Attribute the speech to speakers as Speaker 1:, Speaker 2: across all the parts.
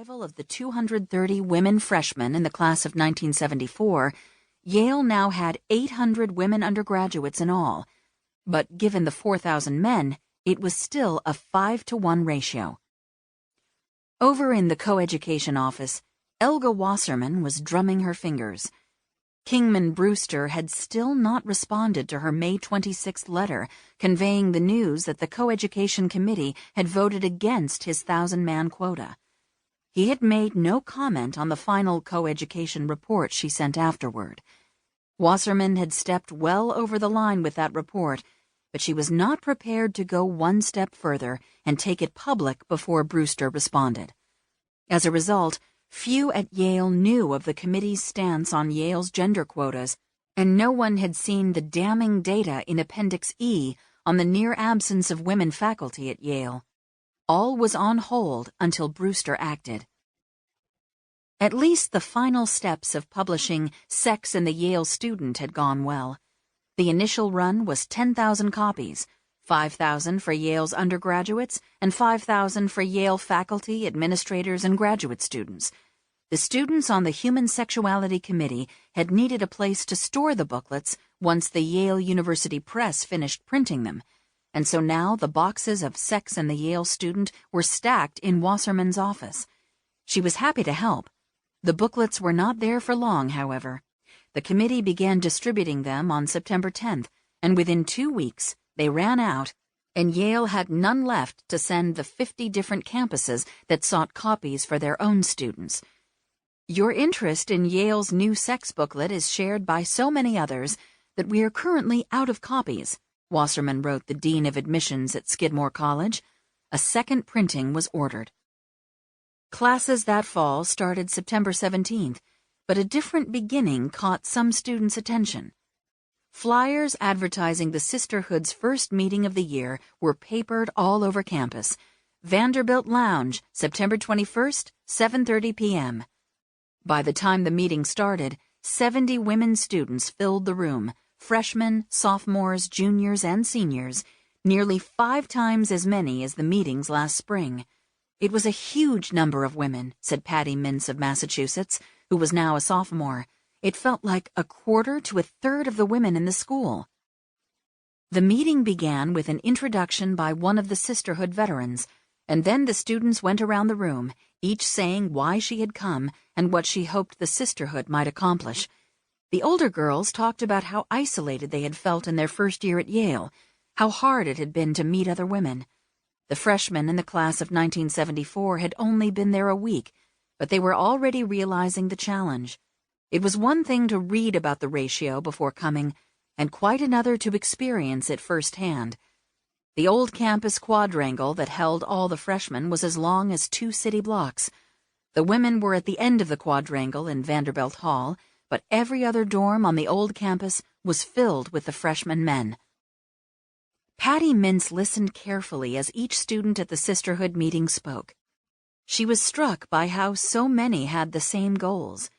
Speaker 1: arrival of the 230 women freshmen in the class of 1974, Yale now had 800 women undergraduates in all, but given the 4,000 men, it was still a 5-to-1 ratio. Over in the coeducation office, Elga Wasserman was drumming her fingers. Kingman Brewster had still not responded to her May 26th letter conveying the news that the coeducation committee had voted against his 1,000-man quota. He had made no comment on the final coeducation report she sent afterward. Wasserman had stepped well over the line with that report, but she was not prepared to go one step further and take it public before Brewster responded. As a result, few at Yale knew of the committee's stance on Yale's gender quotas, and no one had seen the damning data in Appendix E on the near absence of women faculty at Yale. All was on hold until Brewster acted. At least the final steps of publishing Sex and the Yale Student had gone well. The initial run was 10,000 copies, 5,000 for Yale's undergraduates and 5,000 for Yale faculty, administrators, and graduate students. The students on the Human Sexuality Committee had needed a place to store the booklets once the Yale University Press finished printing them, and so now the boxes of Sex and the Yale Student were stacked in Wasserman's office. She was happy to help. The booklets were not there for long, however. The committee began distributing them on September 10th, and within 2 weeks, they ran out, and Yale had none left to send the 50 different campuses that sought copies for their own students. Your interest in Yale's new sex booklet is shared by so many others that we are currently out of copies, Wasserman wrote the Dean of Admissions at Skidmore College. A second printing was ordered. Classes that fall started September 17th, but a different beginning caught some students' attention. Flyers advertising the Sisterhood's first meeting of the year were papered all over campus. Vanderbilt Lounge, September 21st, 7:30 p.m. By the time the meeting started, 70 women students filled the room, freshmen, sophomores, juniors, and seniors, nearly 5 times as many as the meetings last spring. It was a huge number of women, said Patty Mintz of Massachusetts, who was now a sophomore. It felt like 1/4 to 1/3 of the women in the school. The meeting began with an introduction by one of the Sisterhood veterans, and then the students went around the room, each saying why she had come and what she hoped the Sisterhood might accomplish. The older girls talked about how isolated they had felt in their first year at Yale, how hard it had been to meet other women. The freshmen in the class of 1974 had only been there a week, but they were already realizing the challenge. It was one thing to read about the ratio before coming, and quite another to experience it firsthand. The old campus quadrangle that held all the freshmen was as long as 2 city blocks. The women were at the end of the quadrangle in Vanderbilt Hall, but every other dorm on the old campus was filled with the freshman men. Patty Mintz listened carefully as each student at the Sisterhood meeting spoke. She was struck by how so many had the same goals.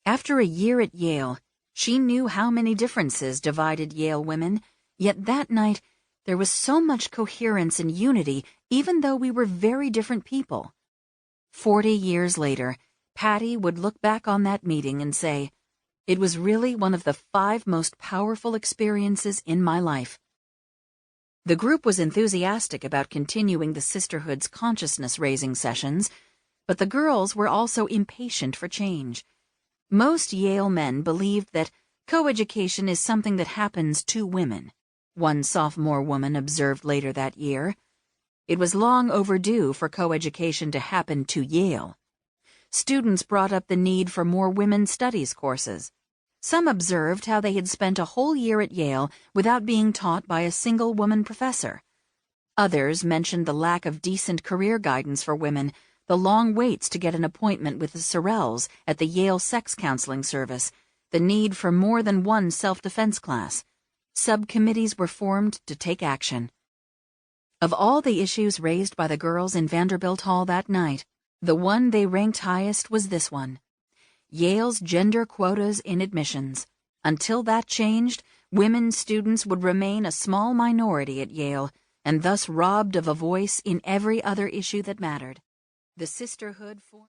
Speaker 1: After a year at Yale, she knew how many differences divided Yale women, yet that night there was so much coherence and unity even though we were very different people. 40 years later, Patty would look back on that meeting and say, "It was really one of the 5 most powerful experiences in my life." The group was enthusiastic about continuing the Sisterhood's consciousness-raising sessions, but the girls were also impatient for change. Most Yale men believed that coeducation is something that happens to women, one sophomore woman observed later that year. It was long overdue for coeducation to happen to Yale. Students brought up the need for more women's studies courses. Some observed how they had spent a whole year at Yale without being taught by a single woman professor. Others mentioned the lack of decent career guidance for women, the long waits to get an appointment with the Sorrells at the Yale Sex Counseling Service, the need for more than one self-defense class. Subcommittees were formed to take action. Of all the issues raised by the girls in Vanderbilt Hall that night, the one they ranked highest was this one: Yale's gender quotas in admissions. Until that changed, women students would remain a small minority at Yale, and thus robbed of a voice in every other issue that mattered. The Sisterhood formed